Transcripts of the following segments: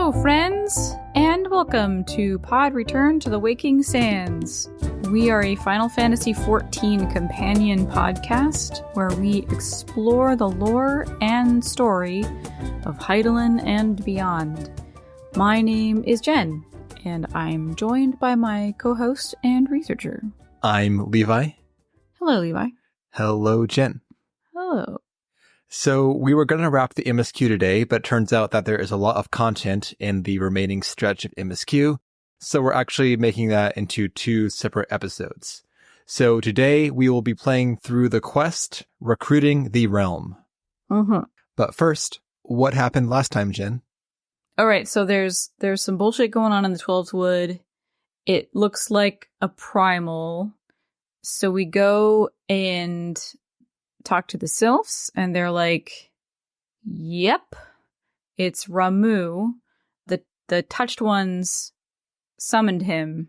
Hello, friends, and welcome to Pod Return to the Waking Sands. We are a Final Fantasy XIV companion podcast where we explore the lore and story of Hydaelyn and beyond. My name is Jen, and I'm joined by my co-host and researcher. I'm Levi. Hello, Levi. Hello, Jen. Hello. So we were going to wrap the MSQ today, but it turns out that there is a lot of content in the remaining stretch of MSQ. So we're actually making that into 2 separate episodes. So today we will be playing through the quest, Recruiting the Realm. Mm-hmm. But first, what happened last time, Jen? All right, so there's some bullshit going on in the 12th Wood. It looks like a primal. So we go and talk to the sylphs, and they're like, yep, it's Ramuh. The touched ones summoned him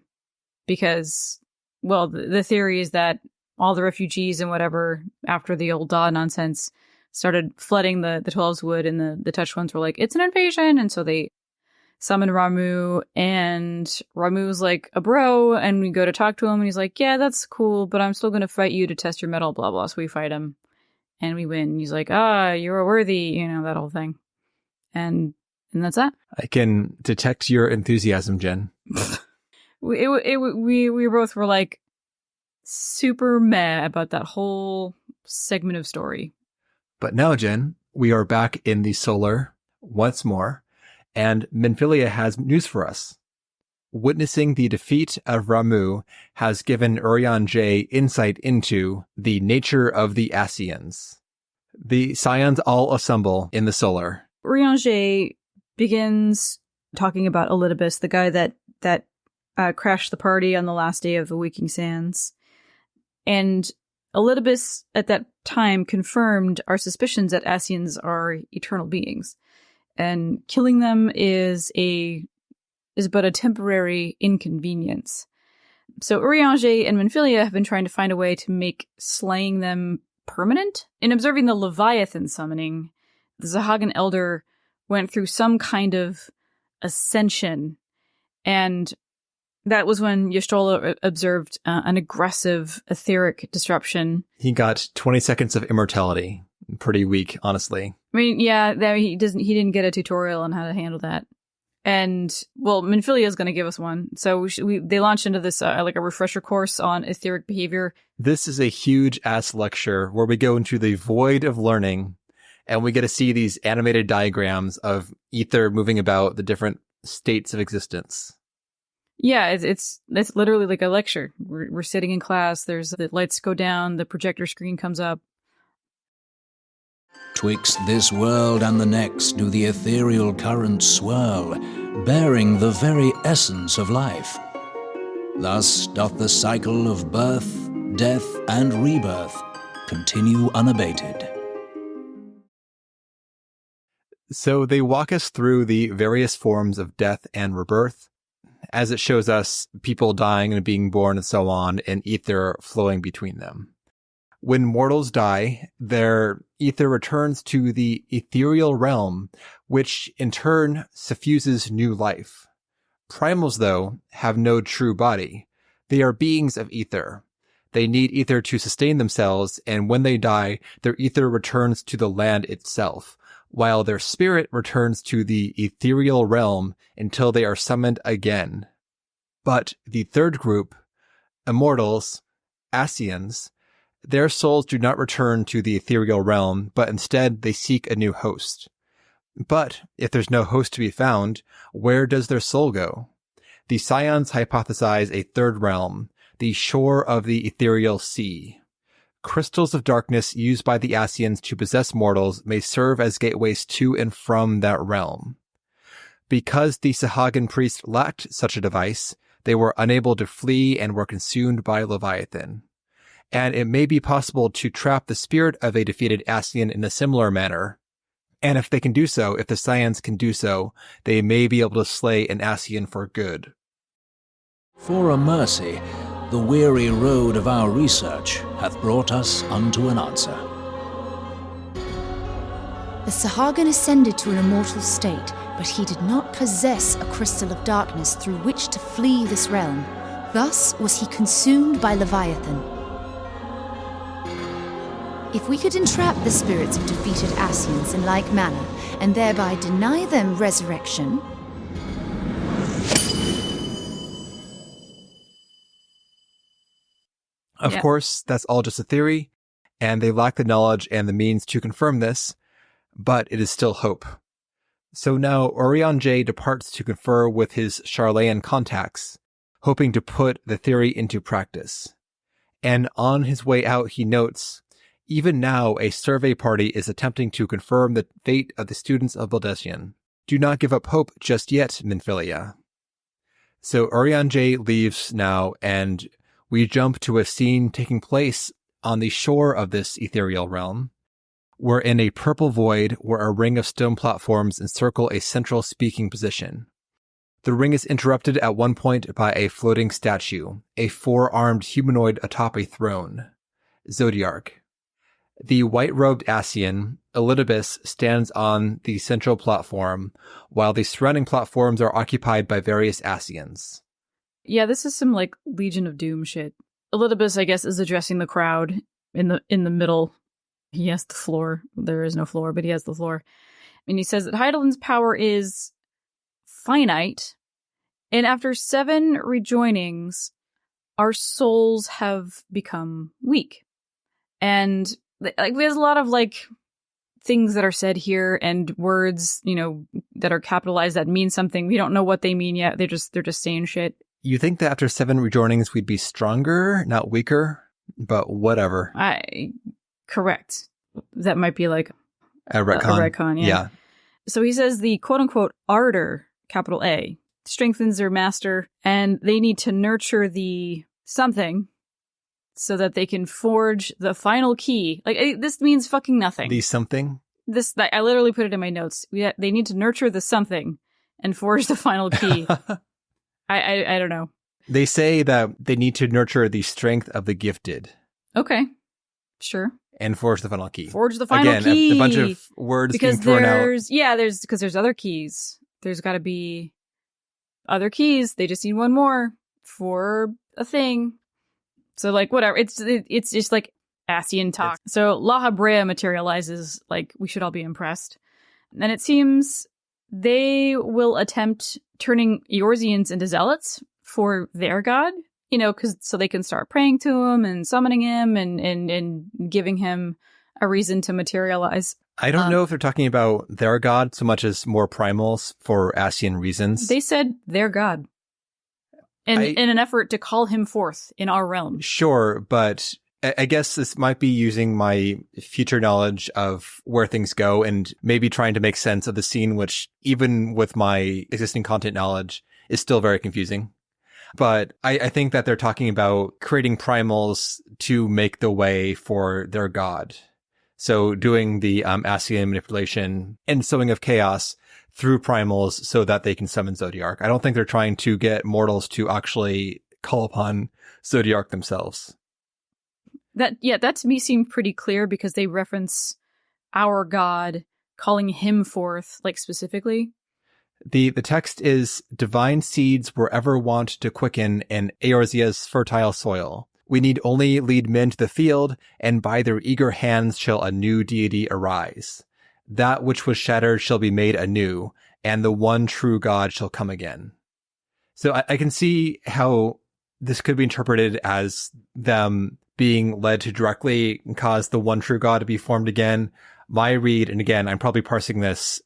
because, well, the theory is that all the refugees and whatever, after the old Daw nonsense, started flooding the 12's Wood, and the touched ones were like, it's an invasion, and so they summoned Ramuh, and Ramuh's like a bro, and we go to talk to him, and he's like, yeah, that's cool, but I'm still going to fight you to test your mettle, blah, blah. So we fight him, and we win. He's like, you're worthy, that whole thing. And that's that. I can detect your enthusiasm, Jen. We both were like super meh about that whole segment of story. But now, Jen, we are back in the Solar once more, and Minfilia has news for us. Witnessing the defeat of Ramuh has given Urianger insight into the nature of the Scions. The Scions all assemble in the Solar. Urianger begins talking about Elidibus, the guy that crashed the party on the last day of the Waking Sands. And Elidibus at that time confirmed our suspicions that Scions are eternal beings. And killing them is but a temporary inconvenience. So Urianger and Minfilia have been trying to find a way to make slaying them permanent. In observing the Leviathan summoning, the Sahagin Elder went through some kind of ascension, and that was when Y'shtola observed an aggressive etheric disruption. He got 20 seconds of immortality. Pretty weak, honestly. I mean, yeah, he didn't get a tutorial on how to handle that. And, well, Minfilia is going to give us one. So they launched into this, like a refresher course on etheric behavior. This is a huge-ass lecture where we go into the void of learning, and we get to see these animated diagrams of ether moving about the different states of existence. Yeah, it's literally like a lecture. We're sitting in class, there's the lights go down, the projector screen comes up. Twixt this world and the next do the ethereal currents swirl, bearing the very essence of life. Thus doth the cycle of birth, death, and rebirth continue unabated. So they walk us through the various forms of death and rebirth, as it shows us people dying and being born and so on, and ether flowing between them. When mortals die, their ether returns to the ethereal realm, which in turn suffuses new life. Primals, though, have no true body. They are beings of ether. They need ether to sustain themselves, and when they die, their ether returns to the land itself, while their spirit returns to the ethereal realm until they are summoned again. But the third group, immortals, Scions, their souls do not return to the ethereal realm, but instead they seek a new host. But if there's no host to be found, where does their soul go? The Scions hypothesize a third realm, the shore of the ethereal sea. Crystals of darkness used by the Scions to possess mortals may serve as gateways to and from that realm. Because the Sahagin priests lacked such a device, they were unable to flee and were consumed by Leviathan. And it may be possible to trap the spirit of a defeated Scion in a similar manner. And if they can do so, if the Scions can do so, they may be able to slay an Scion for good. For a mercy, the weary road of our research hath brought us unto an answer. The Sahagin ascended to an immortal state, but he did not possess a crystal of darkness through which to flee this realm. Thus was he consumed by Leviathan. If we could entrap the spirits of defeated Ascians in like manner, and thereby deny them resurrection... Of course, that's all just a theory, and they lack the knowledge and the means to confirm this, but it is still hope. So now Urianger departs to confer with his Charlayan contacts, hoping to put the theory into practice. And on his way out, he notes, even now a survey party is attempting to confirm the fate of the students of Baldessian. Do not give up hope just yet, Minfilia. So Urianger leaves now, and we jump to a scene taking place on the shore of this ethereal realm. We're in a purple void where a ring of stone platforms encircle a central speaking position. The ring is interrupted at one point by a floating statue, a four-armed humanoid atop a throne. Zodiark. The white-robed Ascian, Elidibus, stands on the central platform, while the surrounding platforms are occupied by various Ascians. Yeah, this is some, like, Legion of Doom shit. Elidibus, I guess, is addressing the crowd in the middle. He has the floor. There is no floor, but he has the floor. And he says that Heidelberg's power is finite, and after 7 rejoinings, our souls have become weak. And, like, there's a lot of, like, things that are said here and words, you know, that are capitalized that mean something. We don't know what they mean yet. They're just saying shit. You think that after 7 rejoinings we'd be stronger, not weaker? But whatever. Correct. That might be like a retcon. A retcon, yeah. So he says the quote-unquote ardor, capital A, strengthens their master, and they need to nurture the something so that they can forge the final key. Like, this means fucking nothing. The something? I literally put it in my notes. They need to nurture the something and forge the final key. I don't know. They say that they need to nurture the strength of the gifted. Okay. Sure. And forge the final key. Forge the final key. Again, a bunch of words being thrown out. Yeah, because there's other keys. There's got to be other keys. They just need one more for a thing. So, like, whatever. It's just like Ascian talk. So La Habrea materializes, like, we should all be impressed. And it seems they will attempt turning Eorzeans into zealots for their god, you know, so they can start praying to him and summoning him and giving him a reason to materialize. I don't know if they're talking about their god so much as more primals for Ascian reasons. They said their god. In an effort to call him forth in our realm. Sure, but I guess this might be using my future knowledge of where things go and maybe trying to make sense of the scene, which even with my existing content knowledge is still very confusing. But I think that they're talking about creating primals to make the way for their god. So doing the Ascian manipulation and sowing of chaos through primals so that they can summon Zodiark. I don't think they're trying to get mortals to actually call upon Zodiark themselves. That to me seemed pretty clear because they reference our god calling him forth, like, specifically. The text is, divine seeds were ever wont to quicken in Eorzea's fertile soil. We need only lead men to the field, and by their eager hands shall a new deity arise. That which was shattered shall be made anew, and the one true God shall come again. So I can see how this could be interpreted as them being led to directly cause the one true God to be formed again. My read, and again, I'm probably parsing this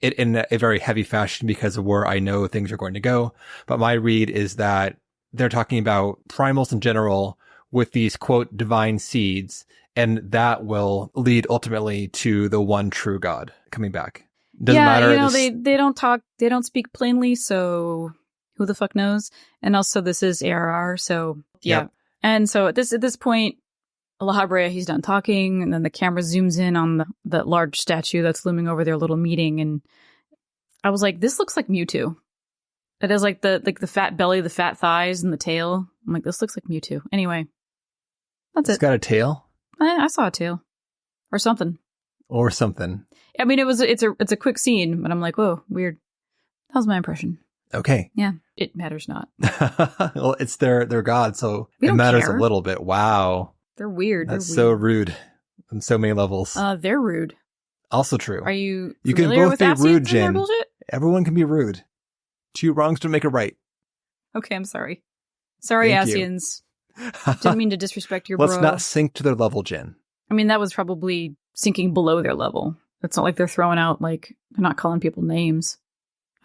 in a very heavy fashion because of where I know things are going to go, but my read is that they're talking about primals in general with these, quote, divine seeds, and that will lead ultimately to the one true God coming back. Doesn't matter. You know, they don't speak plainly, so who the fuck knows? And also this is ARR, so yeah. Yep. And so at this point, La Habrea, he's done talking, and then the camera zooms in on the large statue that's looming over their little meeting, and I was like, this looks like Mewtwo. It has like the fat belly, the fat thighs, and the tail. I'm like, this looks like Mewtwo. Anyway, that's It's got a tail? I saw a tail. Or something. Or something. I mean, it's a quick scene, but I'm like, whoa, weird. That was my impression. Okay. Yeah, it matters not. Well, it's their god, so We it don't matters care. a little bit. Wow. They're weird. That's They're so weird. rude on so many levels. They're rude. Also true. Are you You can familiar both with be Ascians rude, and their Jin. bullshit? Everyone can be rude. 2 wrongs don't make a right. Okay, I'm sorry. Sorry, Thank you. Ascians. Didn't mean to disrespect your Let's bro. not sink to their level, Jin. I mean, that was probably sinking below their level. It's not like they're throwing out, like, they're not calling people names.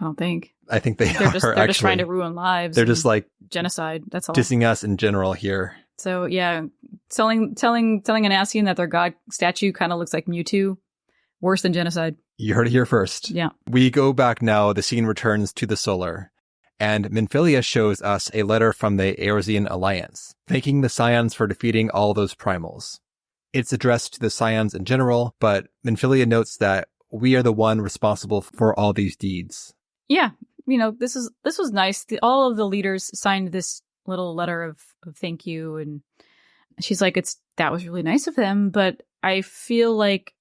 I don't think. I think they're They're just actually trying to ruin lives. they're and just like genocide. That's all. dissing us in general here. So yeah, telling an Ascian that their god statue kind of looks like Mewtwo. Worse than genocide. You heard it here first. Yeah. We go back now. The scene returns to the Solar, and Minfilia shows us a letter from the Eorzean Alliance, thanking the Scions for defeating all those primals. It's addressed to the Scions in general, but Minfilia notes that we are the one responsible for all these deeds. Yeah. You know, this was nice. All of the leaders signed this little letter of thank you, and she's like, that was really nice of them, but I feel like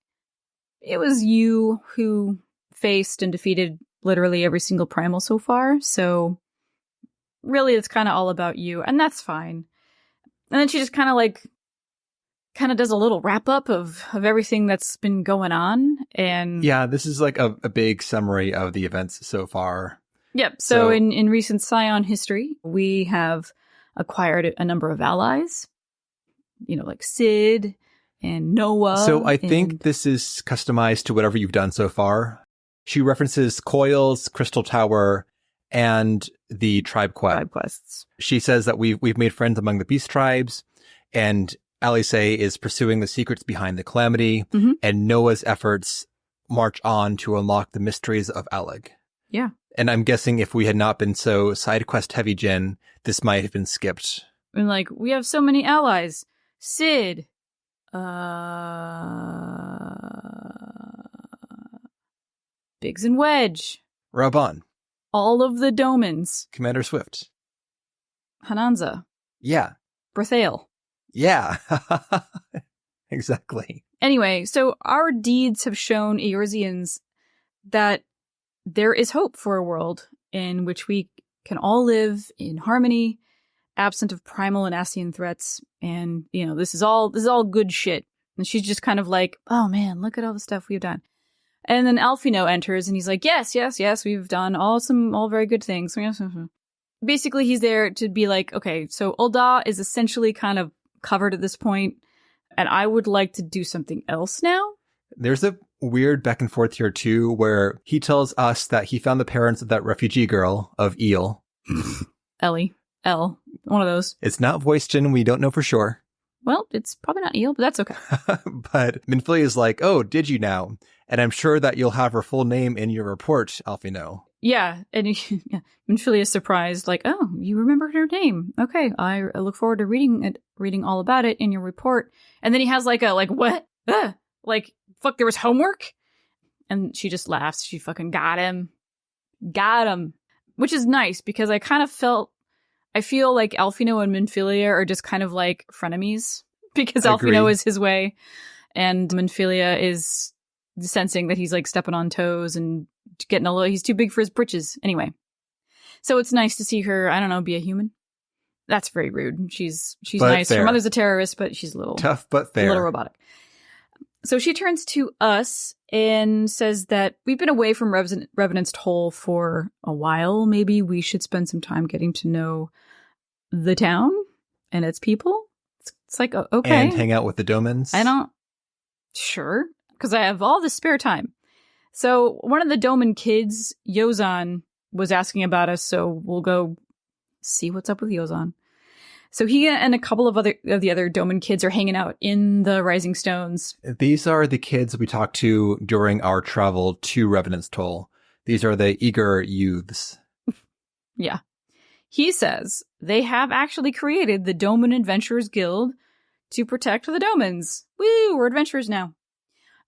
it was you who faced and defeated literally every single primal so far, so really it's kind of all about you, and that's fine. And then she just kind of does a little wrap up of everything that's been going on, and Yeah, this is like a big summary of the events so far. Yep. So in recent Scion history, we have acquired a number of allies, you know, like Sid and Noah. So I think this is customized to whatever you've done so far. She references Coils, Crystal Tower, and the tribe quest. Tribe quests. She says that we've made friends among the beast tribes, and Alice is pursuing the secrets behind the calamity, Mhm. and Noah's efforts march on to unlock the mysteries of Aleg. Yeah. And I'm guessing if we had not been so side quest heavy, Jen, this might have been skipped. And like, we have so many allies. Sid. Biggs and Wedge. Raban, All of the Domans. Commander Swift. Hananza. Yeah. Berthale. Yeah. Exactly. Anyway, so our deeds have shown Eorzeans that there is hope for a world in which we can all live in harmony, absent of primal and Ascian threats. And, you know, this is all good shit. And she's just kind of like, oh man, look at all the stuff we've done. And then Alphinaud enters and he's like, yes, we've done all very good things. Basically, he's there to be like, okay, so Ul'dah is essentially kind of covered at this point, and I would like to do something else now. There's a weird back and forth here too, where he tells us that he found the parents of that refugee girl, of Eel. Ellie. One of those. It's not voiced in, we don't know for sure. Well, it's probably not Eel, but that's okay. But Minfilia is like, oh, did you now? And I'm sure that you'll have her full name in your report, Alphinaud. Yeah, and Minfilia is surprised, like, oh, you remembered her name. Okay, I look forward to reading all about it in your report. And then he has like what? Like, fuck, there was homework? And she just laughs. She fucking got him. Which is nice, because I feel like Alphinaud and Minfilia are just kind of like frenemies, because Alphinaud is his way, and Minfilia is sensing that he's like stepping on toes and getting he's too big for his britches. Anyway. So it's nice to see her, I don't know, be a human. That's very rude. She's nice. Fair. Her mother's a terrorist, but she's a little tough, but fair. A little robotic. So she turns to us and says that we've been away from Revenant's Toll for a while. Maybe we should spend some time getting to know the town and its people. It's like, okay. And hang out with the Domans. Sure. Because I have all this spare time. So one of the Doman kids, Yozan, was asking about us, so we'll go see what's up with Yozan. So he and a couple of the other Doman kids are hanging out in the Rising Stones. These are the kids we talked to during our travel to Revenant's Toll. These are the eager youths. Yeah. He says they have actually created the Doman Adventurers Guild to protect the Domans. Woo, we're adventurers now.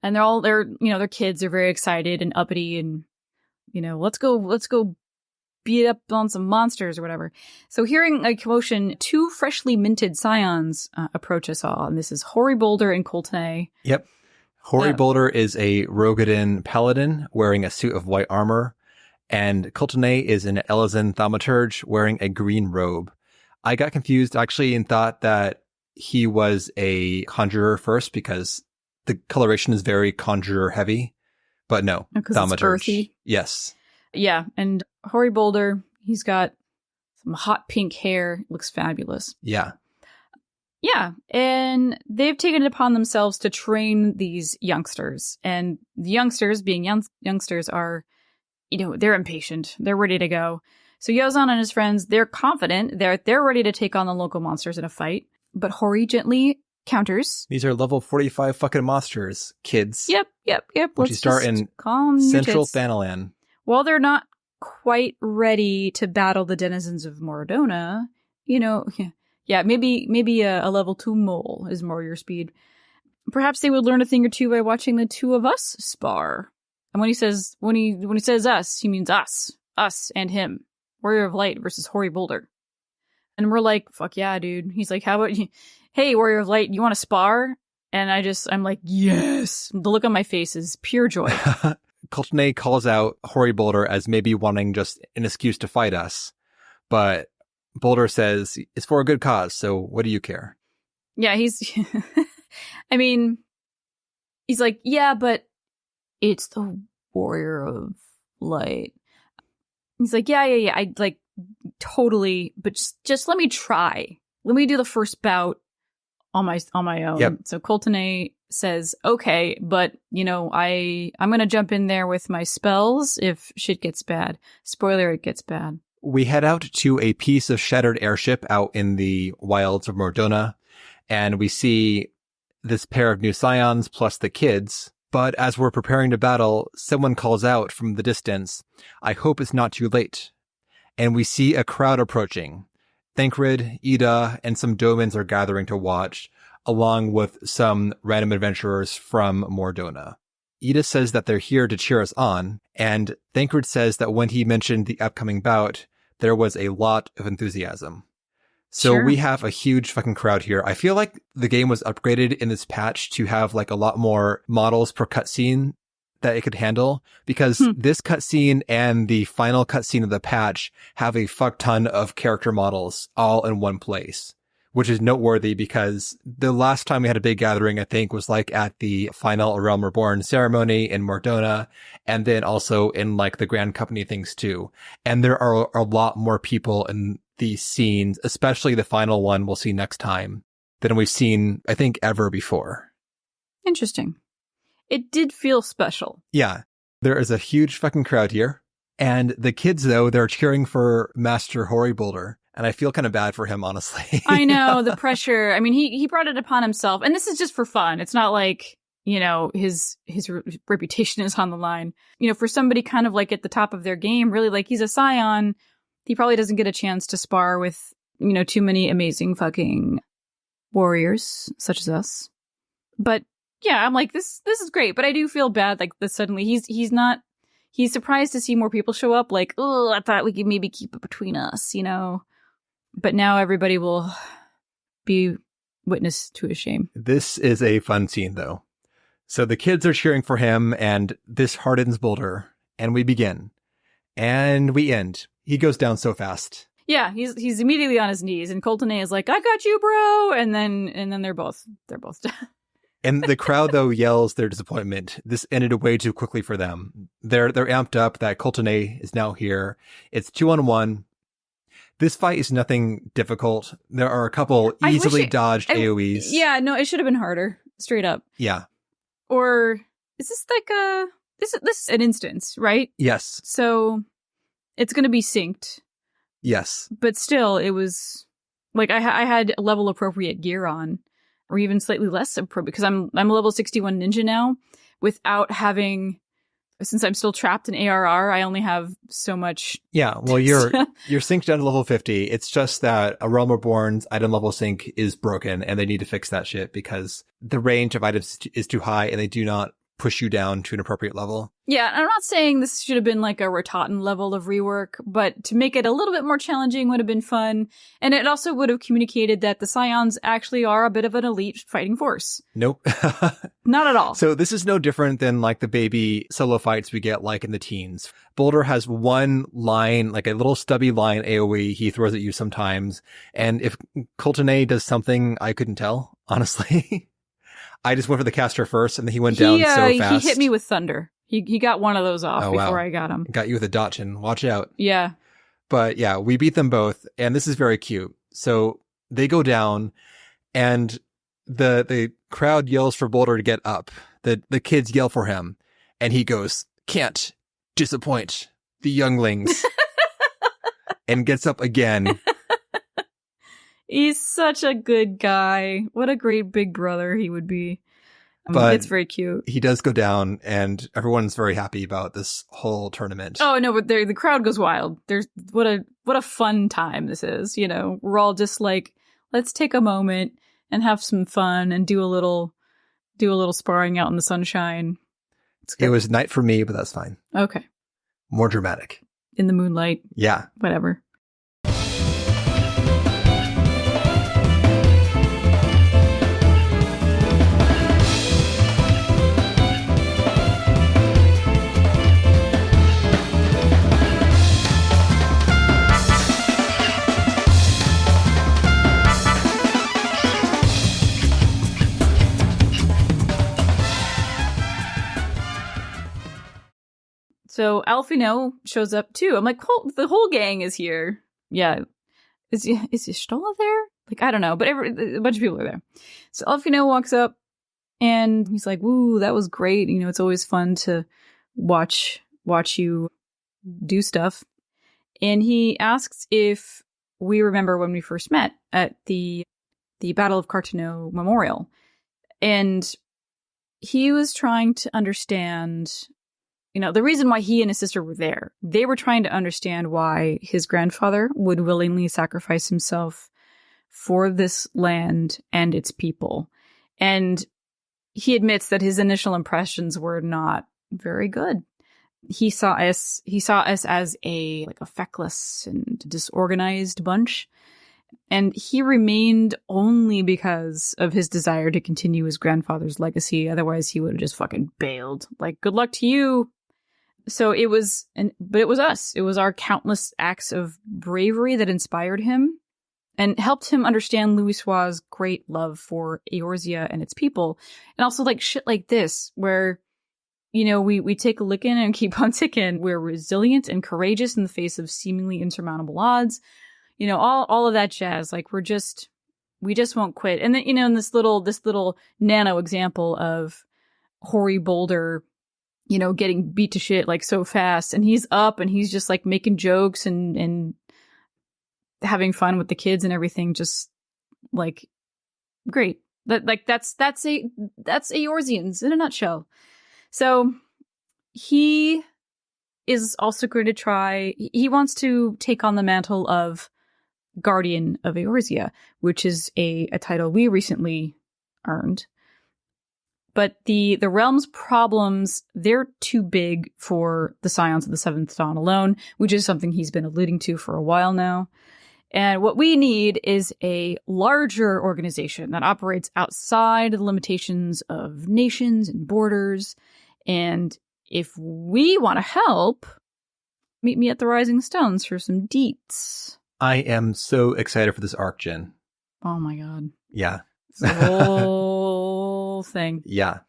And their kids are very excited and uppity and, let's go beat up on some monsters or whatever. So hearing a commotion, 2 freshly minted Scions approach us all. And this is Hoary Boulder and Coltene. Yep. Hoary Boulder is a Rogadin paladin wearing a suit of white armor. And Coultonay is an Elysian thaumaturge wearing a green robe. I got confused actually and thought that he was a conjurer first because the coloration is very conjurer heavy. But no, Because it's earthy. Yes. Yeah, and Hoary Boulder, he's got some hot pink hair. Looks fabulous. Yeah. Yeah, and they've taken it upon themselves to train these youngsters. And the youngsters, being youngsters, are, they're impatient. They're ready to go. So Yozan and his friends, they're confident. They're ready to take on the local monsters in a fight. But Hoary gently counters. These are level 45 fucking monsters, kids. Yep. Once you start in Central Thanalan. While they're not quite ready to battle the denizens of Moradona, maybe a level 2 mole is more your speed. Perhaps they would learn a thing or two by watching the two of us spar. And when he says us, he means us and him. Warrior of Light versus Hoary Boulder. And we're like, fuck yeah, dude. He's like, how about you? Hey, Warrior of Light, you want to spar? And I'm like, yes. The look on my face is pure joy. Coultonay calls out Hoary Boulder as maybe wanting just an excuse to fight us. But Boulder says, it's for a good cause, so what do you care? Yeah, he's like, yeah, but it's the Warrior of Light. He's like, yeah, I like totally, but just let me try. Let me do the first bout on my own. Yep. So Coultonay says, okay, but I'm gonna jump in there with my spells if shit gets bad. Spoiler, it gets bad. We head out to a piece of shattered airship out in the wilds of Mordona, and we see this pair of new Scions plus the kids. But as we're preparing to battle, someone calls out from the distance, I hope it's not too late. And we see a crowd approaching. Thancred, Ida, and some Domans are gathering to watch, along with some random adventurers from Mordona. Ida says that they're here to cheer us on, and Thancred says that when he mentioned the upcoming bout, there was a lot of enthusiasm. So Sure. We have a huge fucking crowd here. I feel like the game was upgraded in this patch to have like a lot more models per cutscene that it could handle, because this cutscene and the final cutscene of the patch have a fuck ton of character models all in one place, which is noteworthy because the last time we had a big gathering, I think, was like at the final A Realm Reborn ceremony in Mordona, and then also in like the Grand Company things too. And there are a lot more people in these scenes, especially the final one we'll see next time, than we've seen, I think, ever before. Interesting. It did feel special. Yeah. There is a huge fucking crowd here. And the kids, though, they're cheering for Master Hoary Boulder. And I feel kind of bad for him, honestly. I know, the pressure. I mean, he brought it upon himself. And this is just for fun. It's not like, his reputation is on the line. For somebody kind of like at the top of their game, really, like he's a Scion. He probably doesn't get a chance to spar with, too many amazing fucking warriors such as us. But yeah, I'm like, this is great. But I do feel bad, like, that suddenly he's surprised to see more people show up. Like, oh, I thought we could maybe keep it between us, But now everybody will be witness to his shame. This is a fun scene, though. So the kids are cheering for him, and this hardens Boulder. And we begin. And we end. He goes down so fast. Yeah, he's immediately on his knees, and Coultonay is like, I got you, bro! And then they're both dead. And the crowd, though, yells their disappointment. This ended way too quickly for them. They're amped up that Coultonay is now here. It's 2-on-1. This fight is nothing difficult. There are a couple easily dodged AoEs. Yeah, no, it should have been harder. Straight up. Yeah. Or is this like this is an instance, right? Yes. So it's going to be synced. Yes. But still, it was like I had level appropriate gear on. Or even slightly less because I'm a level 61 ninja now, without having, since I'm still trapped in ARR, I only have so much. Yeah, well, you're synced down to level 50. It's just that A Realm Reborn's item level sync is broken, and they need to fix that shit because the range of items is too high, and they do not push you down to an appropriate level. Yeah, I'm not saying this should have been like a Ratatan level of rework, but to make it a little bit more challenging would have been fun. And it also would have communicated that the Scions actually are a bit of an elite fighting force. Nope. Not at all. So this is no different than like the baby solo fights we get like in the teens. Boulder has one line, like a little stubby line AoE he throws at you sometimes. And if Coultonay does something I couldn't tell, honestly. I just went for the caster first, and then he went down so fast. He hit me with thunder. He got one of those off before I got him. Got you with a Dotchin. Watch out. Yeah. But yeah, we beat them both, and this is very cute. So they go down, and the crowd yells for Boulder to get up. The kids yell for him, and he goes, "Can't disappoint the younglings," and gets up again. He's such a good guy. What a great big brother he would be. But it's very cute. He does go down, and everyone's very happy about this whole tournament. Oh no, but the crowd goes wild. There's what a fun time this is. You know, we're all just like, let's take a moment and have some fun and do a little sparring out in the sunshine. It was night for me, but that's fine. Okay. More dramatic. In the moonlight. Yeah. Whatever. So Alphinaud shows up too. I'm like, the whole gang is here. Yeah. Is Stola there? Like, I don't know, but a bunch of people are there. So Alphinaud walks up and he's like, "Woo, that was great. You know, it's always fun to watch you do stuff." And he asks if we remember when we first met at the Battle of Carteneau Memorial. And he was trying to understand, you know, the reason why he and his sister were there. They were trying to understand why his grandfather would willingly sacrifice himself for this land and its people. And he admits that his initial impressions were not very good. He saw us as a feckless and disorganized bunch. And he remained only because of his desire to continue his grandfather's legacy. Otherwise, he would have just fucking bailed. Like, good luck to you. So it was us. It was our countless acts of bravery that inspired him and helped him understand Louisoix's great love for Eorzea and its people. And also like shit like this, where, you know, we take a licking and keep on ticking. We're resilient and courageous in the face of seemingly insurmountable odds. You know, all of that jazz. Like we just won't quit. And then, you know, in this little nano example of Hoary Boulder, you know, getting beat to shit like so fast, and he's up and he's just like making jokes and having fun with the kids and everything. Just like great. That's Eorzeans in a nutshell. So he is also going to try. He wants to take on the mantle of Guardian of Eorzea, which is a title we recently earned. But the realm's problems, they're too big for the Scions of the Seventh Dawn alone, which is something he's been alluding to for a while now. And what we need is a larger organization that operates outside the limitations of nations and borders. And if we want to help, meet me at the Rising Stones for some deets. I am so excited for this arc, Jen. Oh my god. Yeah. The whole thing. Yeah.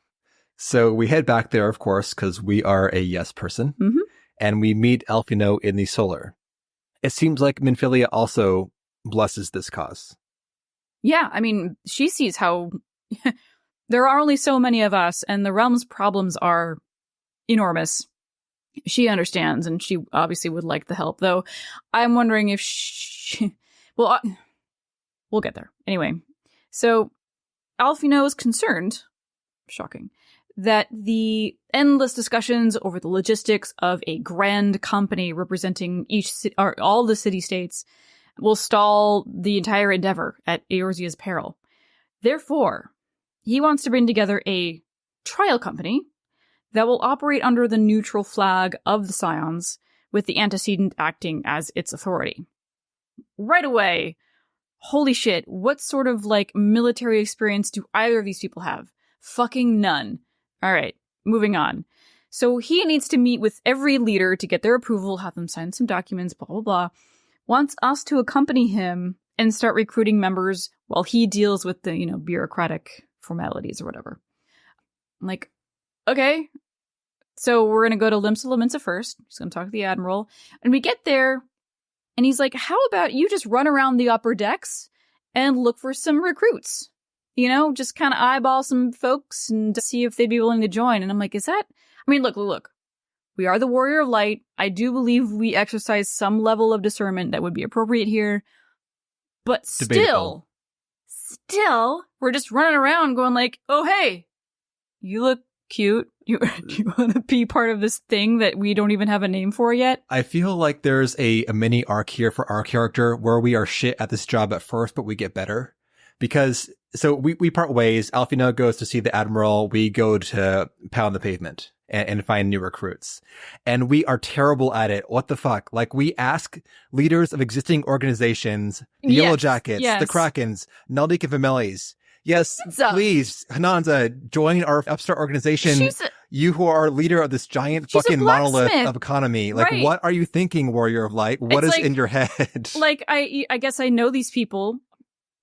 So we head back there, of course, because we are a yes person. Mm-hmm. And we meet Alphinaud in the Solar. It seems like Minfilia also blesses this cause. Yeah, I mean, she sees how there are only so many of us, and the realm's problems are enormous. She understands, and she obviously would like the help, though I'm wondering if she... Well, we'll get there. Anyway, so Alphinaud is concerned, shocking, that the endless discussions over the logistics of a grand company representing all the city-states will stall the entire endeavor at Eorzea's peril. Therefore, he wants to bring together a trial company that will operate under the neutral flag of the Scions, with the antecedent acting as its authority. Right away, holy shit, what sort of, like, military experience do either of these people have? Fucking none. All right, moving on. So he needs to meet with every leader to get their approval, have them sign some documents, blah, blah, blah. Wants us to accompany him and start recruiting members while he deals with the, bureaucratic formalities or whatever. I'm like, okay. So we're going to go to Limsa Lominsa first. He's going to talk to the Admiral. And we get there, and he's like, how about you just run around the upper decks and look for some recruits? Just kind of eyeball some folks and see if they'd be willing to join. And I'm like, look. We are the Warrior of Light. I do believe we exercise some level of discernment that would be appropriate here. But still, we're just running around going like, oh, hey, you look cute. You want to be part of this thing that we don't even have a name for yet? I feel like there's a mini arc here for our character where we are shit at this job at first, but we get better. Because, so we part ways. Alphinaud goes to see the Admiral. We go to pound the pavement and find new recruits. And we are terrible at it. What the fuck? Like, we ask leaders of existing organizations, the Yellow Jackets, the Krakens, Naldik and Vimelis. Yes, please, Hananza, join our upstart organization. You who are leader of this giant fucking monolith of economy. Like, right. What are you thinking, Warrior of Light? What is in your head? Like, I guess I know these people,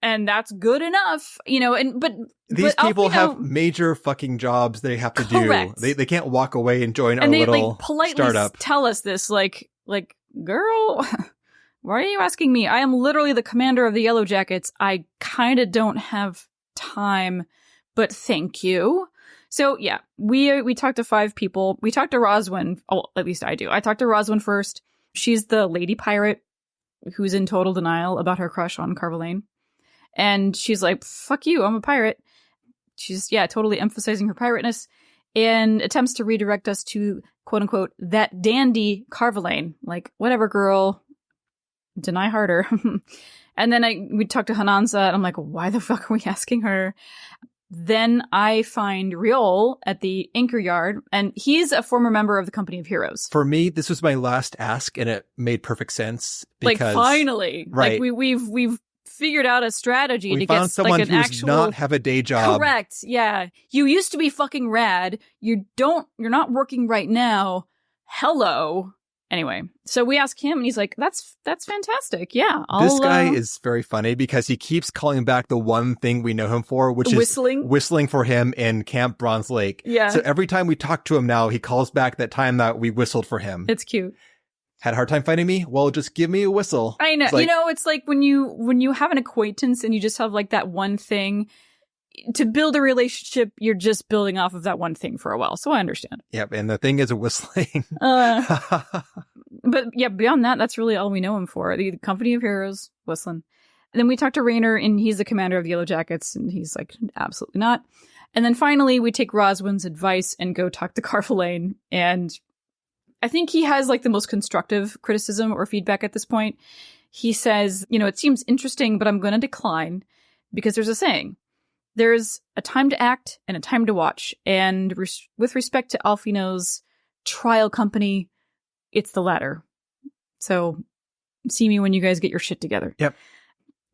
and that's good enough, but these people have major fucking jobs they have to do. They can't walk away and join our little politely startup. Tell us this, like, girl, why are you asking me? I am literally the commander of the Yellow Jackets. I kind of don't have time, but thank you. So yeah, we talked to 5 people. We talked to Roswin. Oh, at least I do. I talked to Roswin first. She's the lady pirate who's in total denial about her crush on Carvalane. And she's like, fuck you, I'm a pirate. She's, totally emphasizing her pirateness and attempts to redirect us to, quote unquote, that dandy Carvalane. Like, whatever, girl. Deny harder. And then we talked to Hananza, and I'm like, why the fuck are we asking her? Then I find Riol at the anchor yard, and he's a former member of the Company of Heroes. For me, this was my last ask, and it made perfect sense. Because, finally. Right. Like, we've figured out a strategy to found get someone like an who actual... does not have a day job. Correct. Yeah. You used to be fucking rad. You're not working right now. Hello. Anyway, so we ask him, and he's like, that's fantastic. Yeah. This guy is very funny because he keeps calling back the one thing we know him for, which is whistling for him in Camp Bronze Lake. Yeah. So every time we talk to him now, he calls back that time that we whistled for him. It's cute. Had a hard time finding me? Well, just give me a whistle. I know. It's like when you have an acquaintance and you just have like that one thing. To build a relationship, you're just building off of that one thing for a while. So I understand. Yep. And the thing is whistling. But yeah, beyond that, that's really all we know him for. The Company of Heroes, whistling. And then we talk to Raynor, and he's the commander of the Yellow Jackets, and he's like, absolutely not. And then finally, we take Roswin's advice and go talk to Carvalane. And I think he has like the most constructive criticism or feedback at this point. He says, it seems interesting, but I'm going to decline because there's a saying. There's a time to act and a time to watch. And with respect to Alphinaud's trial company, it's the latter. So see me when you guys get your shit together. Yep.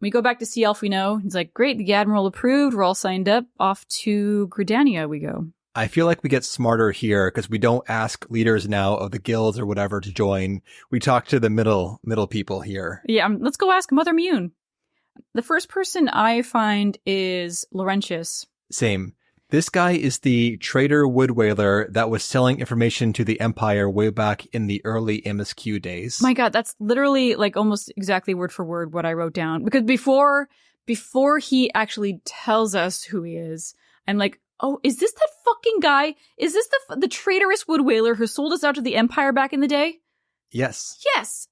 We go back to see Alphinaud. He's like, great, the Admiral approved. We're all signed up. Off to Gridania we go. I feel like we get smarter here because we don't ask leaders now of the guilds or whatever to join. We talk to the middle people here. Yeah, let's go ask Mother Mune. The first person I find is Laurentius. Same. This guy is the trader wood whaler that was selling information to the Empire way back in the early MSQ days. My God, that's literally like almost exactly word for word what I wrote down. Because before he actually tells us who he is, I'm like, oh, is this that fucking guy? Is this the traitorous wood whaler who sold us out to the Empire back in the day? Yes. Yes.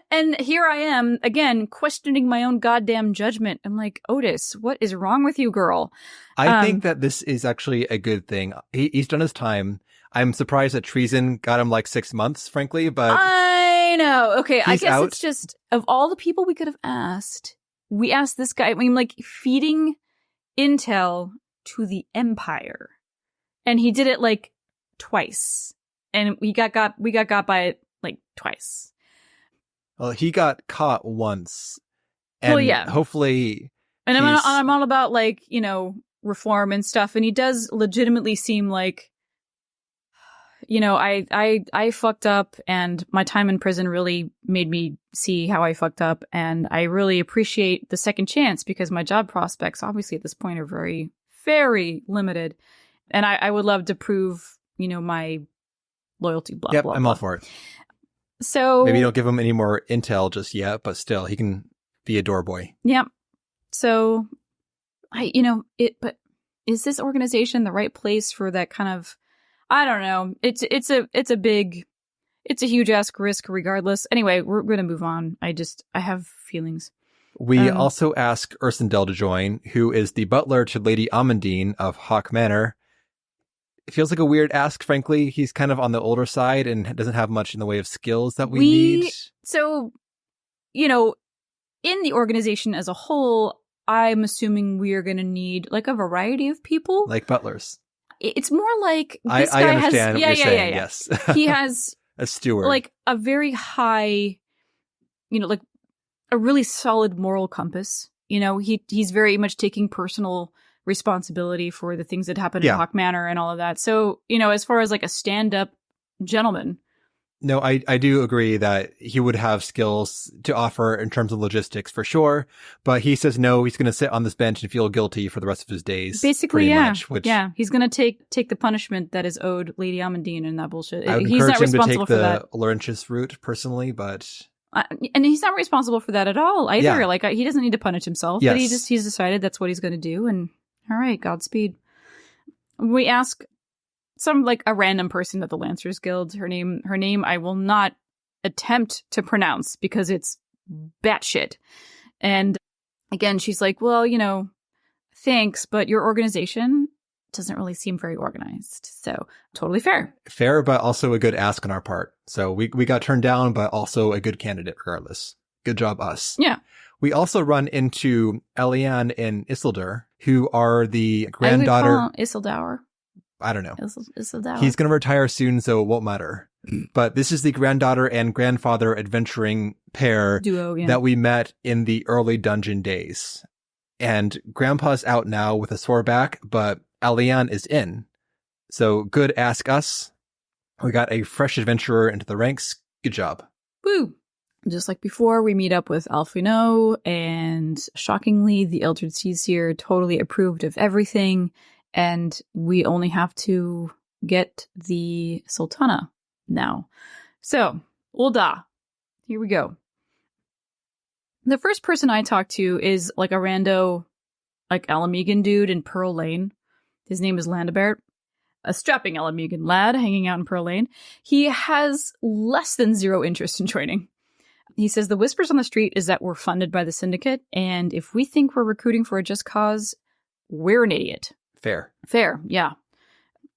And here I am, again, questioning my own goddamn judgment. I'm like, Otis, what is wrong with you, girl? I think that this is actually a good thing. He's done his time. I'm surprised that treason got him like 6 months, frankly, but... I know. Okay, I guess out. It's just, of all the people we could have asked, we asked this guy, I mean, like, feeding intel to the Empire. And he did it, like, twice. And we got by it like twice. Well, he got caught once. And well, yeah. Hopefully. And I'm all about, like, you know, reform and stuff. And he does legitimately seem like, you know, I fucked up, and my time in prison really made me see how I fucked up. And I really appreciate the second chance, because my job prospects, obviously, at this point are very, very limited. And I would love to prove, you know, my loyalty, blah, yep, blah, I'm blah. all for it. So maybe don't give him any more intel just yet, but still, he can be a door boy. Yep. So, but is this organization the right place for that kind of, I don't know. It's a huge ass risk regardless. Anyway, we're going to move on. I have feelings. We also ask Ursendel to join, who is the butler to Lady Amandine of Hawk Manor. It feels like a weird ask, frankly. He's kind of on the older side and doesn't have much in the way of skills that we need. So, you know, in the organization as a whole, I'm assuming we are going to need like a variety of people. Like butlers. It's more like this I guy understand has, what you're saying, yes. He has a steward. Like a very high, you know, like a really solid moral compass. You know, he's very much taking personal responsibility for the things that happen in Hawk Manor and all of that. So, you know, as far as like a stand-up gentleman. No, I do agree that he would have skills to offer in terms of logistics for sure. But he says no, he's going to sit on this bench and feel guilty for the rest of his days. Basically, much, he's going to take the punishment that is owed Lady Amandine and that bullshit. I would He's not responsible for that. The Laurentius route personally, but and he's not responsible for that at all either. Yeah. Like he doesn't need to punish himself, yes. But he's decided that's what he's going to do. And all right, Godspeed. We ask some like a random person at the Lancers Guild. Her name I will not attempt to pronounce because it's batshit. And again, she's like, well, you know, thanks, but your organization doesn't really seem very organized. So totally fair. Fair, but also a good ask on our part. So we got turned down, but also a good candidate regardless. Good job, us. Yeah. We also run into Eliane and Isildur, who are the granddaughter. I would call Isildur. I don't know. Isildur. He's going to retire soon, so it won't matter. But this is the granddaughter and grandfather adventuring pair duo that we met in the early dungeon days. And Grandpa's out now with a sore back, but Eliane is in. So good, ask us. We got a fresh adventurer into the ranks. Good job. Woo! Just like before, we meet up with Alphinaud, and shockingly, the Eldred Seaseer totally approved of everything, and we only have to get the Sultana now. So, Ulda, here we go. The first person I talked to is like a rando, like Alamegan dude in Pearl Lane. His name is Landebert, a strapping Alamegan lad hanging out in Pearl Lane. He has less than zero interest in joining. He says the whispers on the street is that we're funded by the syndicate, and if we think we're recruiting for a just cause, we're an idiot. Fair, yeah.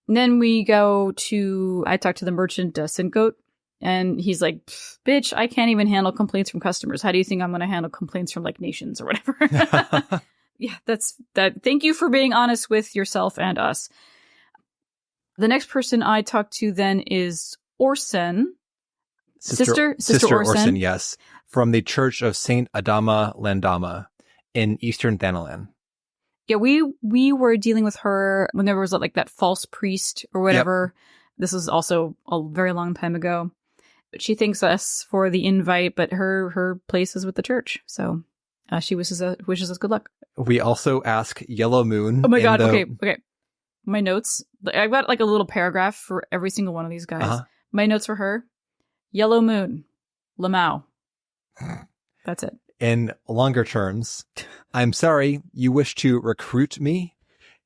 And then we go to, I talked to the merchant, Sintgoat, and he's like, bitch, I can't even handle complaints from customers. How do you think I'm going to handle complaints from like nations or whatever? Yeah, that's that. Thank you for being honest with yourself and us. The next person I talked to then is Orson. Sister Orson, yes, from the Church of Saint Adama Landama in Eastern Thanalan. Yeah, we were dealing with her when there was like that false priest or whatever. Yep. This was also a very long time ago. But she thanks us for the invite, but her place is with the church, so she wishes us good luck. We also ask Yellow Moon. Oh my god! Okay. My notes. I've got like a little paragraph for every single one of these guys. Uh-huh. My notes for her. Yellow Moon, Lamau. That's it. In longer terms, I'm sorry, you wish to recruit me?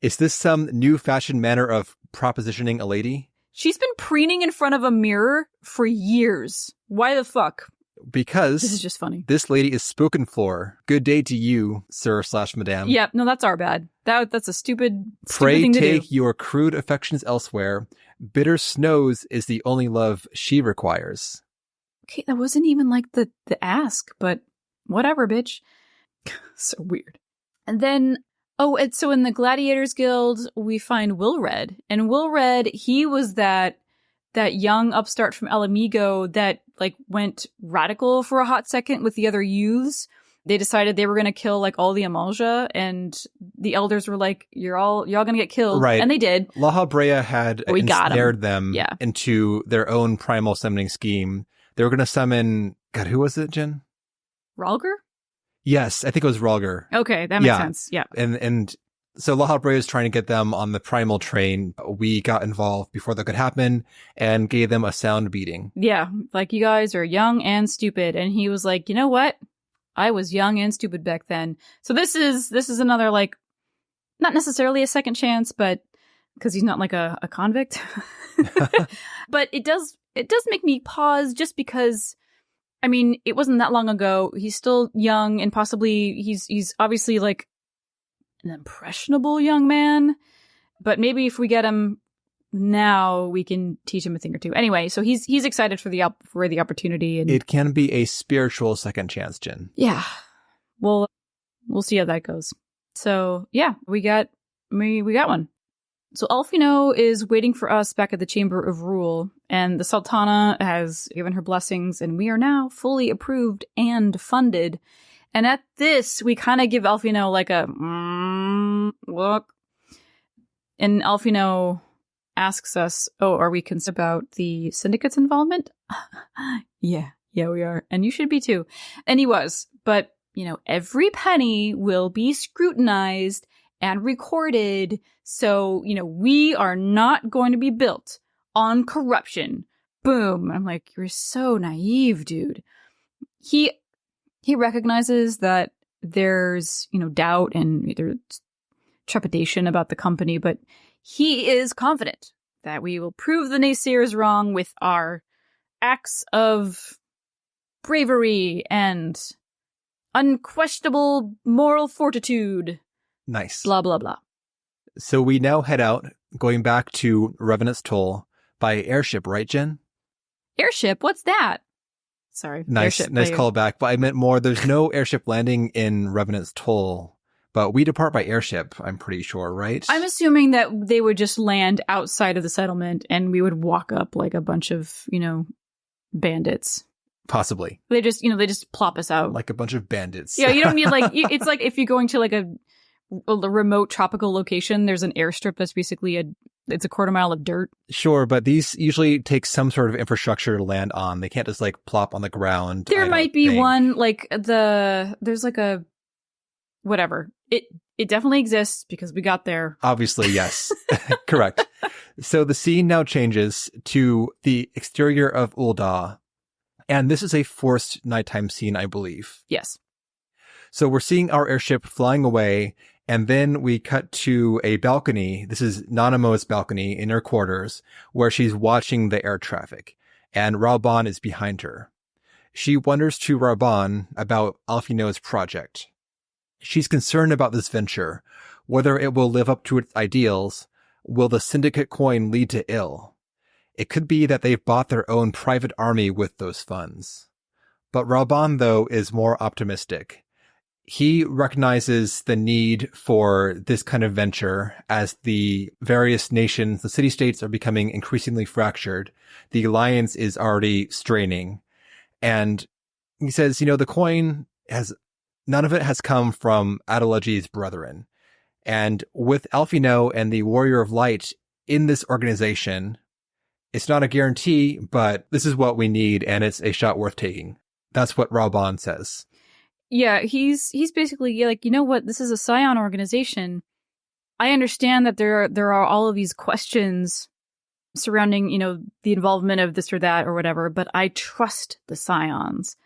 Is this some new fashioned manner of propositioning a lady? She's been preening in front of a mirror for years. Why the fuck? Because this is just funny. This lady is spoken for. Good day to you, sir/madame. Yeah, no, that's our bad. That's a stupid Pray thing to do. take your crude affections elsewhere. Bitter snows is the only love she requires. Okay, that wasn't even like the ask, but whatever, bitch. So weird. And then, Oh, and so in the Gladiators Guild, we find Wilred. And Wilred, he was that young upstart from El Amigo that like went radical for a hot second with the other youths. They decided they were going to kill like all the Amalja, and the elders were like, you're all going to get killed. Right. And they did. La Habrea had We got 'em. ensnared them into their own primal summoning scheme. They were going to summon, God, who was it, Jen? Rhalgr? Yes, I think it was Rhalgr. Okay, that makes sense. Yeah. And so La Habrea is trying to get them on the primal train. We got involved before that could happen and gave them a sound beating. Yeah, like, you guys are young and stupid. And he was like, you know what? I was young and stupid back then. So this is another, like, not necessarily a second chance, but because he's not like a convict. But it does make me pause, just because, I mean, it wasn't that long ago. He's still young, and possibly he's obviously like an impressionable young man. But maybe if we get him now, we can teach him a thing or two. Anyway, so he's excited for the opportunity, and it can be a spiritual second chance, Jen. Yeah. Well, we'll see how that goes. So yeah, we got one. So Alphinaud is waiting for us back at the Chamber of Rule, and the Sultana has given her blessings, and we are now fully approved and funded. And at this, we kind of give Alphinaud like a look. And Alphinaud asks us, are we concerned about the syndicate's involvement? Yeah, we are. And you should be too. And he was. But, every penny will be scrutinized and recorded. So, we are not going to be built on corruption. Boom. I'm like, you're so naive, dude. He recognizes that there's, doubt and there's trepidation about the company, but he is confident that we will prove the naysayers wrong with our acts of bravery and unquestionable moral fortitude. Nice. Blah, blah, blah. So we now head out, going back to Revenant's Toll by airship, right, Jen? Airship? What's that? Sorry. Nice callback. But I meant more, there's no airship landing in Revenant's Toll, but we depart by airship, I'm pretty sure, right? I'm assuming that they would just land outside of the settlement and we would walk up like a bunch of, bandits. Possibly. They just plop us out. Like a bunch of bandits. Yeah, you don't need it's like if you're going to like a remote tropical location, there's an airstrip that's basically it's a quarter mile of dirt. Sure, but these usually take some sort of infrastructure to land on. They can't just like plop on the ground. There might be one, like there's like a whatever. It definitely exists because we got there. Obviously, yes. Correct. So the scene now changes to the exterior of Ul'dah. And this is a forced nighttime scene, I believe. Yes. So we're seeing our airship flying away, and then we cut to a balcony. This is Nanamo's balcony in her quarters, where she's watching the air traffic, and Raoban is behind her. She wonders to Raoban about Alphinaud's project. She's concerned about this venture, whether it will live up to its ideals. Will the syndicate coin lead to ill? It could be that they've bought their own private army with those funds. But Raoban, though, is more optimistic. He recognizes the need for this kind of venture as the various nations, the city-states are becoming increasingly fractured. The alliance is already straining. And he says, the coin none of it has come from Adelagi's brethren. And with Alphinaud and the Warrior of Light in this organization, it's not a guarantee, but this is what we need, and it's a shot worth taking. That's what Raoban says. Yeah, he's basically like, you know what? This is a Scion organization. I understand that there are all of these questions surrounding, the involvement of this or that or whatever, but I trust the Scions.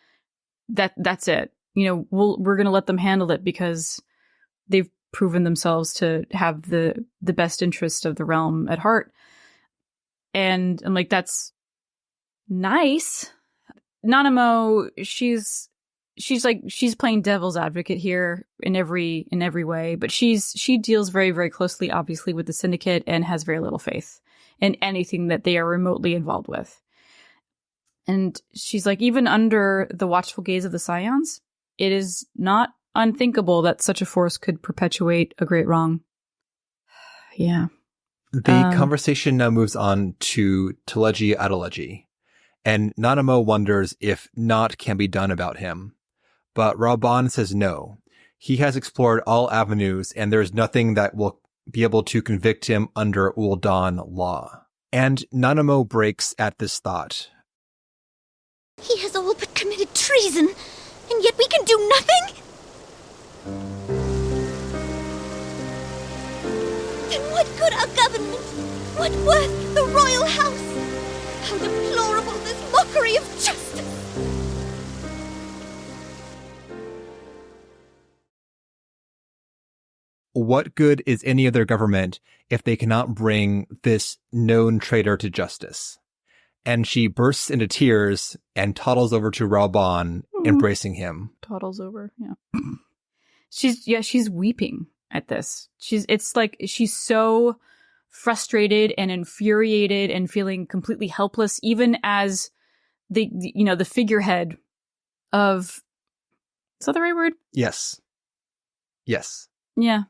That's it. We're going to let them handle it because they've proven themselves to have the best interest of the realm at heart. And I'm like, that's nice. Nanamo, she's playing devil's advocate here in every way, but she deals very, very closely, obviously, with the syndicate and has very little faith in anything that they are remotely involved with. And she's like, even under the watchful gaze of the Scions, it is not unthinkable that such a force could perpetuate a great wrong. Yeah. The conversation now moves on to Telegy Adelegy, and Nanamo wonders if naught can be done about him. But Raoban says no. He has explored all avenues, and there is nothing that will be able to convict him under Ul'Dan law. And Nanamo breaks at this thought. He has all but committed treason, and yet we can do nothing? Then what good our government? What worth the royal house? How deplorable this mockery of justice! What good is any other government if they cannot bring this known traitor to justice? And she bursts into tears and toddles over to Raoban, embracing him. Toddles over, yeah. She's weeping at this. It's like she's so frustrated and infuriated and feeling completely helpless, even as the figurehead of, is that the right word? Yes. Yeah.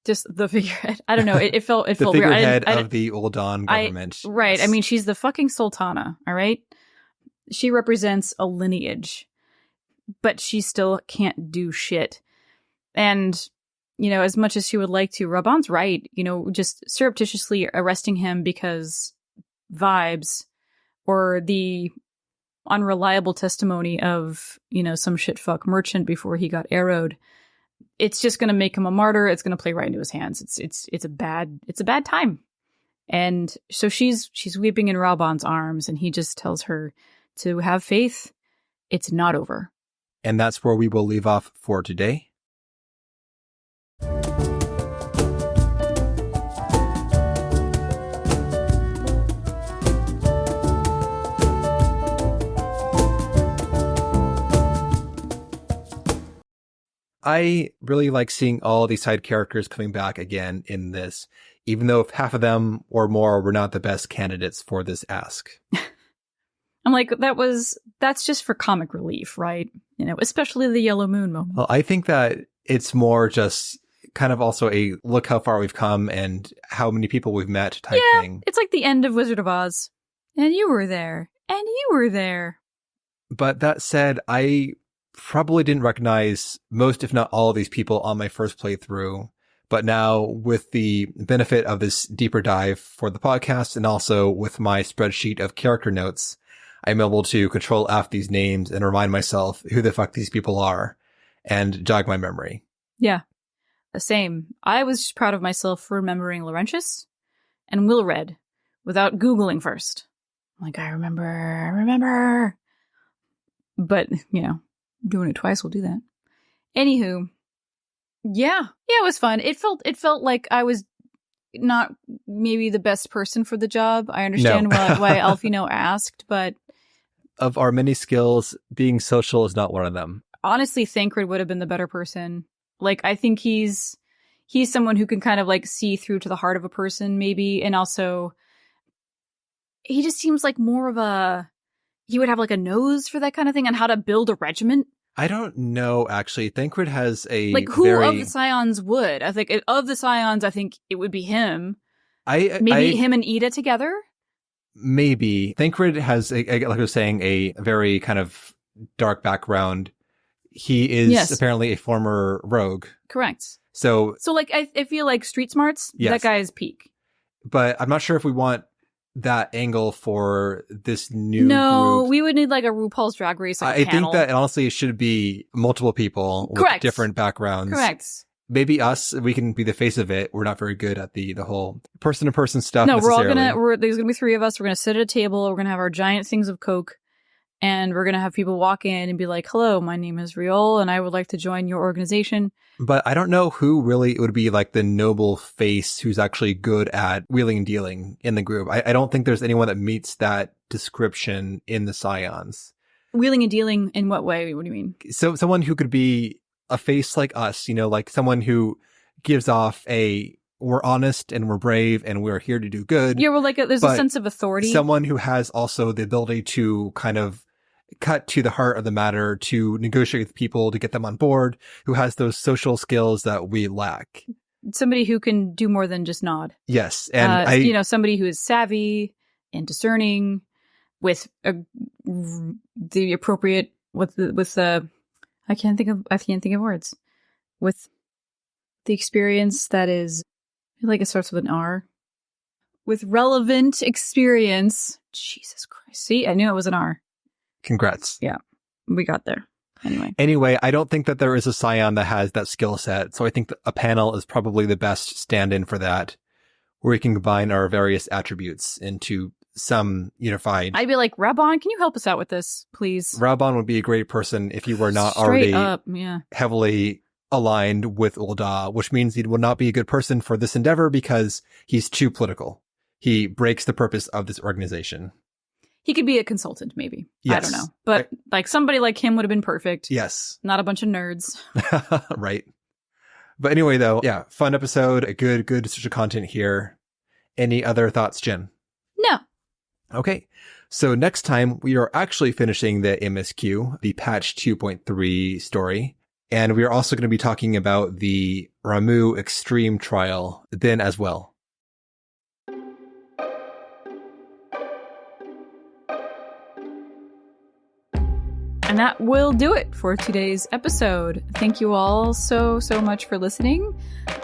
Just the figurehead. I don't know. It felt the weird. Figurehead of the Ul'Dan government. Right. Yes. I mean, she's the fucking sultana. All right. She represents a lineage, but she still can't do shit. And, as much as she would like to, Raban's right. Just surreptitiously arresting him because vibes, or the unreliable testimony of, some shitfuck merchant before he got arrowed. It's just going to make him a martyr. It's going to play right into his hands. It's a bad time. And so she's weeping in Raoban's arms, and he just tells her to have faith. It's not over. And that's where we will leave off for today. I really like seeing all these side characters coming back again in this, even though if half of them or more were not the best candidates for this ask. I'm like, that's just for comic relief, right? Especially the Yellow Moon moment. Well, I think that it's more just kind of also a look how far we've come and how many people we've met type thing. It's like the end of Wizard of Oz. And you were there. And you were there. But that said, I probably didn't recognize most, if not all, of these people on my first playthrough. But now, with the benefit of this deeper dive for the podcast, and also with my spreadsheet of character notes, I'm able to control F these names and remind myself who the fuck these people are and jog my memory. Yeah, same. I was just proud of myself for remembering Laurentius and Wilred without Googling first. I'm like, I remember. But, doing it twice will do that. Anywho, yeah, it was fun. It felt like I was not maybe the best person for the job. I understand why Alphinaud asked, but of our many skills, being social is not one of them. Honestly, Thancred would have been the better person. Like, I think he's someone who can kind of like see through to the heart of a person, maybe, and also he just seems like more of he would have like a nose for that kind of thing on how to build a regiment. I don't know, actually. Thancred has a who of the Scions would? I think of the Scions, I think it would be him. Maybe him and Ida together? Maybe. Thancred has, like I was saying, a very kind of dark background. He is apparently a former rogue. Correct. So like, I feel like street smarts, that guy is peak. But I'm not sure if we want that angle for this new No, group. We would need like a RuPaul's Drag Race I panel. think that honestly it should be multiple people with different backgrounds. Correct. Maybe us, we can be the face of it. We're not very good at the whole person-to-person stuff. No, necessarily. there's gonna be three of us. We're gonna sit at a table. We're gonna have our giant things of Coke, and we're gonna have people walk in and be like, "Hello, my name is Riol, and I would like to join your organization." But I don't know who really would be like the noble face who's actually good at wheeling and dealing in the group. I don't think there's anyone that meets that description in the Scions. Wheeling and dealing in what way? What do you mean? So someone who could be a face like us, like someone who gives off we're honest and we're brave and we're here to do good. Yeah, well, there's a sense of authority. Someone who has also the ability to kind of cut to the heart of the matter, to negotiate with people, to get them on board, who has those social skills that we lack. Somebody who can do more than just nod. Yes. And somebody who is savvy and discerning with the appropriate, I can't think of words. With the experience that is, I feel like it starts with an R. With relevant experience. Jesus Christ. See, I knew it was an R. Congrats. Yeah, we got there. Anyway, I don't think that there is a Scion that has that skill set. So I think that a panel is probably the best stand-in for that, where we can combine our various attributes into some unified. I'd be like, Rabon, can you help us out with this, please? Rabon would be a great person if he were not Straight already up, yeah. heavily aligned with Ul'dah, which means he would not be a good person for this endeavor because he's too political. He breaks the purpose of this organization. He could be a consultant, maybe. Yes. I don't know. But like somebody like him would have been perfect. Yes. Not a bunch of nerds. Right. But anyway, though, yeah, fun episode, a good social content here. Any other thoughts, Jen? No. Okay. So next time we are actually finishing the MSQ, the patch 2.3 story. And we are also going to be talking about the Ramu Extreme trial then as well. And that will do it for today's episode. Thank you all so much for listening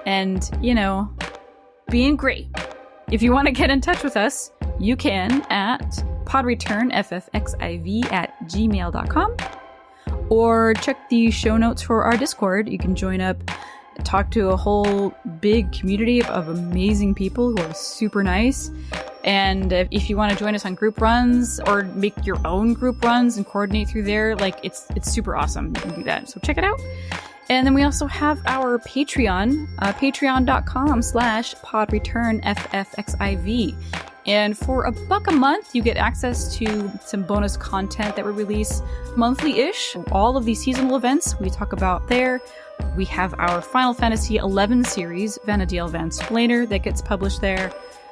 and, being great. If you want to get in touch with us, you can at podreturnffxiv@gmail.com or check the show notes for our Discord. You can join up, talk to a whole big community of amazing people who are super nice. And if you want to join us on group runs or make your own group runs and coordinate through there, it's super awesome. You can do that. So check it out. And then we also have our Patreon, patreon.com/podreturnffxiv. And for $1 a month, you get access to some bonus content that we release monthly-ish. All of these seasonal events we talk about there. We have our Final Fantasy XI series, Vana'diel Van Splainer, that gets published there.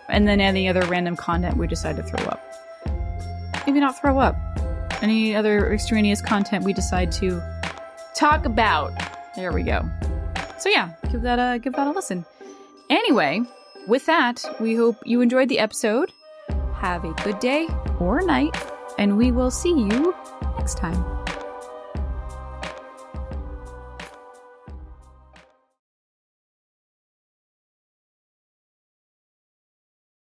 And then any other random content we decide to throw up. Maybe not throw up. Any other extraneous content we decide to talk about. There we go. So yeah, give that a listen. Anyway, with that, we hope you enjoyed the episode. Have a good day or night, and we will see you next time.